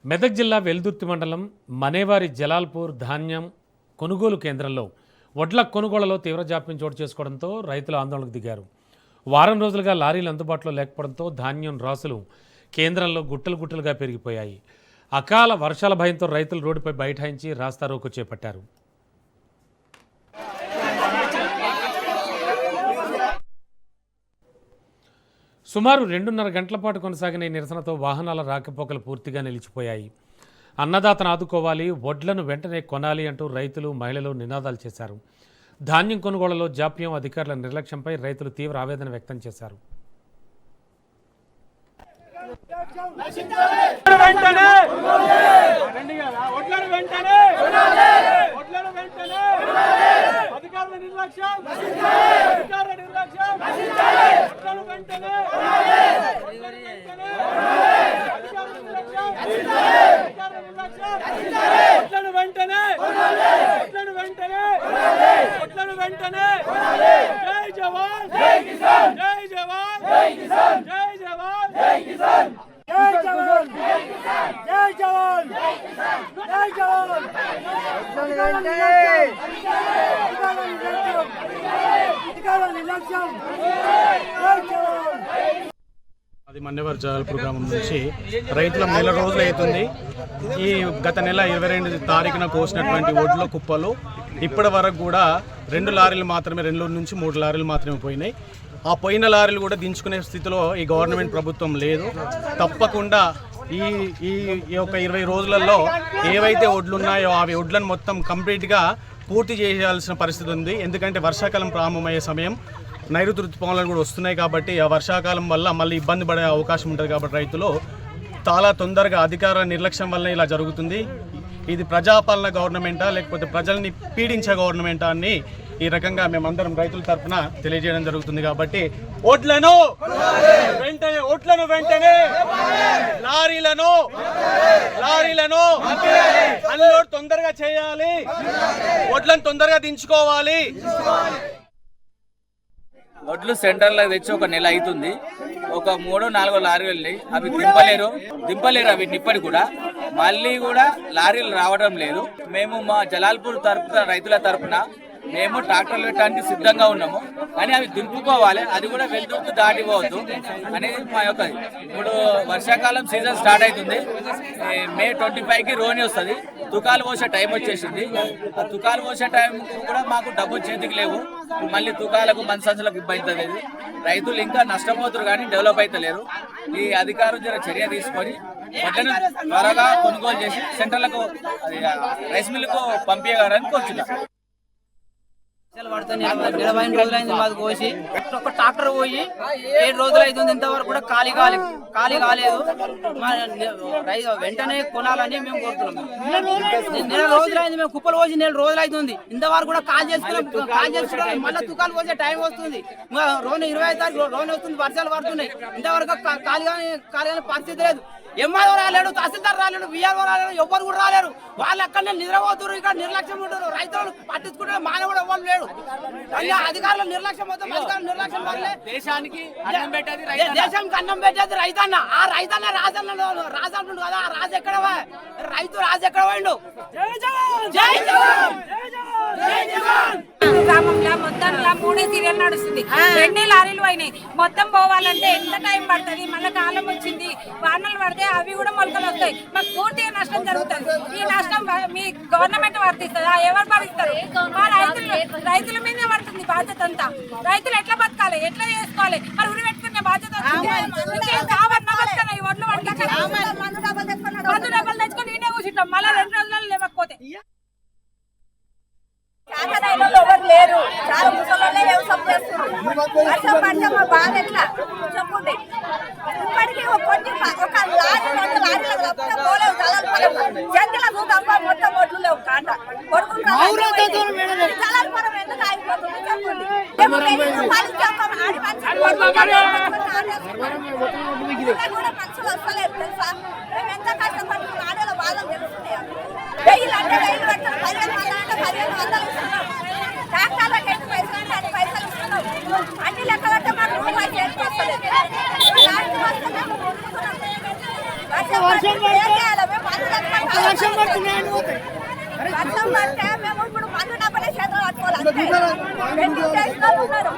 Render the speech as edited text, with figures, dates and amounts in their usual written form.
మెదక్ జిల్లా వెల్దుర్తి మండలం మనేవారి జలాల్పూర్ ధాన్యం కొనుగోలు కేంద్రంలో వడ్ల కొనుగోలులో తీవ్ర జాప్యం చోటు చేసుకోవడంతో రైతులు ఆందోళనకు దిగారు. వారం రోజులుగా లారీలు అందుబాటులో లేకపోవడంతో ధాన్యం రాసులు కేంద్రంలో గుట్టలుగా పెరిగిపోయాయి. అకాల వర్షాల భయంతో రైతులు రోడ్డుపై బైఠాయించి రాస్తారోకో చేపట్టారు. సుమారు 2.5 గంటల పాటు కొనసాగిన ఈ నిరసనతో వాహనాల రాకపోకలు పూర్తిగా నిలిచిపోయాయి. అన్నదాతను ఆదుకోవాలి, వడ్లను వెంటనే కొనాలి అంటూ రైతులు, మహిళలు నినాదాలు చేశారు. ధాన్యం కొనుగోళ్లలో జాప్యం, అధికారుల నిర్లక్ష్యంపై రైతులు తీవ్ర ఆవేదన వ్యక్తం చేశారు. అది మన్నేవారి జలాల్పూర్ గ్రామం నుంచి రైతుల నెల రోజులు అవుతుంది. ఈ గత నెల 22 తారీఖున కోసినటువంటి ఒడ్ల కుప్పలు ఇప్పటి వరకు కూడా 2 లారీలు మాత్రమే, 2 నుంచి 3 లారీలు మాత్రమే పోయినాయి. ఆ పోయిన లారీలు కూడా దించుకునే స్థితిలో ఈ గవర్నమెంట్ ప్రభుత్వం లేదు. తప్పకుండా ఈ యొక్క 20 రోజులలో ఏవైతే ఒడ్లు ఉన్నాయో అవి ఒడ్లను మొత్తం కంప్లీట్గా పూర్తి చేయాల్సిన పరిస్థితి ఉంది. ఎందుకంటే వర్షాకాలం ప్రారంభమయ్యే సమయం, నైరుతి ఋతుపవనాలు కూడా వస్తున్నాయి కాబట్టి ఆ వర్షాకాలం వల్ల మళ్ళీ ఇబ్బంది పడే అవకాశం ఉంటుంది. కాబట్టి రైతులు చాలా తొందరగా అధికారుల నిర్లక్ష్యం వల్ల ఇలా జరుగుతుంది. ఇది ప్రజాపాలన గవర్నమెంటా లేకపోతే ప్రజల్ని పీడించే గవర్నమెంటా అని ఈ రకంగా మేమందరం రైతుల తరఫున తెలియజేయడం జరుగుతుంది. కాబట్టి ఓట్లను వెంటనే లారీలను అన్లోడ్ తొందరగా చేయాలి, ఓట్లను తొందరగా దించుకోవాలి. వడ్లు సెంటర్లో తెచ్చి ఒక నెల అవుతుంది. ఒక 3-4 లారీలు వెళ్ళి అవి దింపలేరు అవి ఇప్పటికి కూడా. మళ్ళీ కూడా లారీలు రావడం లేదు. మేము మా జలాల్పూర్ తరపున రైతుల తరపున మేము ట్రాక్టర్లు పెట్టడానికి సిద్ధంగా ఉన్నాము, కానీ అవి దింపుకోవాలి. అది కూడా వెళ్తూ దాటిపోవద్దు అనేది మా యొక్క. ఇప్పుడు వర్షాకాలం సీజన్ స్టార్ట్ అవుతుంది. మే 25కి రోని వస్తుంది. తుకాలు పోసే టైం వచ్చేసింది. ఆ తుకాలు పోసే టైం కూడా మాకు డబ్బు చేతికి లేవు. మళ్ళీ తుకాలకు మనసంచులకు ఇబ్బంది అవుతుంది. రైతులు ఇంకా నష్టపోతారు కానీ డెవలప్ అవుతలేరు. ఈ అధికారులు జర చర్య తీసుకొని వడ్లను త్వరగా కొనుగోలు చేసి సెంటర్లకు రైస్ మిల్లుకు పంపించాలని కోరుచున్నాం. 20 రోజులైంది మాది కోసి. ఒక ట్రాక్టర్ పోయి 7 రోజులు అవుతుంది. ఇంతవరకు కూడా ఖాళీ కాలేదు. వెంటనే కొనాలని మేము కోరుతున్నాం. నెల రోజులైంది మేము కుప్పలు పోసి, 4 రోజులు అవుతుంది. ఇంతవరకు కూడా కాల్ చేసుకున్నాం. మళ్ళీ తుకాలు పోసే టైం వస్తుంది. రోని 20 తారీఖు రోని వస్తుంది. వర్షాలు పడుతున్నాయి. ఇంతవరకు ఖాళీ పరిస్థితి లేదు. ఎంఆర్ఓ రాలేడు, తహసీల్దార్ రాలేడు, విఆర్ఓ రాలేడు, ఎవ్వరు కూడా రాలేరు. వాళ్ళు అక్కడనే నిద్రపోతున్నారు. ఇక్కడ నిర్లక్ష్యం ఉంటారు. రైతులను పట్టించుకుంటే మానవుడు ఎవ్వరు లేడు. అధికారుల నిర్లక్ష్యం మొత్తం నిర్లక్ష్యం వల్లే దేశానికి అన్నం పెట్టేది రైతన్న. ఆ రైతన్న రాజు కదా. ఆ రాజు ఎక్కడ రాజు ఎక్కడ పోయిండు? జై జవాన్. గ్రామంలో మొత్తం 3 సీరియల్ నడుస్తుంది. 2 లారీలు అయినాయి. మొత్తం పోవాలంటే ఎంత టైం పడుతుంది? మళ్ళీ కాలం వచ్చింది, వానలు పడితే అవి కూడా మొలకలు వస్తాయి. మాకు పూర్తిగా నష్టం జరుగుతుంది. ఈ నష్టం మీ గవర్నమెంట్ వర్తిస్తుందా? ఎవరు భరిస్తారు? మా రైతుల మీదే పడుతుంది బాధ్యత అంతా. రైతులు ఎట్లా బతకాలి, ఎట్లా చేసుకోవాలి? మరి ఉరి పెట్టుకునే బాధ్యత ఈ ఒడ్లు మందు డబ్బులు తెచ్చుకొని నేనే కూర్చుంటాం. మళ్ళీ 2 రోజులు లేవకపోతే ఎవరు లేరు. చాలా ముసలోళ్ళే వ్యవసాయం చేస్తున్నారు. వర్షం పడితే మా బాధ ఎట్లా చెప్పుంది. ఇప్పటికీ ఒక లారీలకు పోలేవు. జంతుల చూద్దాం మొత్తం ఒడ్లు లేవు. కాంట కొడుకుని జలాల్పురం ఎందుకు ఆగిపోతుంది చెప్పండి. కూడా మంచులు వస్తలేదు తెలుసా. మేము ఎంత కష్టపడుతున్నాం. ఆడలో బాధలు తెలుస్తున్నాయి. 1000 అంటే 1000 పడతారు. 1500 అంటే 1500 ఇస్తున్నాం. ట్రాక్టర్లకి ఎన్ని పైసలు అంటే అన్ని పైసలు ఇస్తున్నాం. అన్ని లెక్క పడితే మాకు రూపాయి చేతికి వస్తలేదు. వర్షం వర్షం పడితే మేము ఇప్పుడు మందు డబ్బలే చేతులు పట్టుకోవాలి అంతే. ఎన్ని చేసిన వాళ్ళు ఉన్నారు.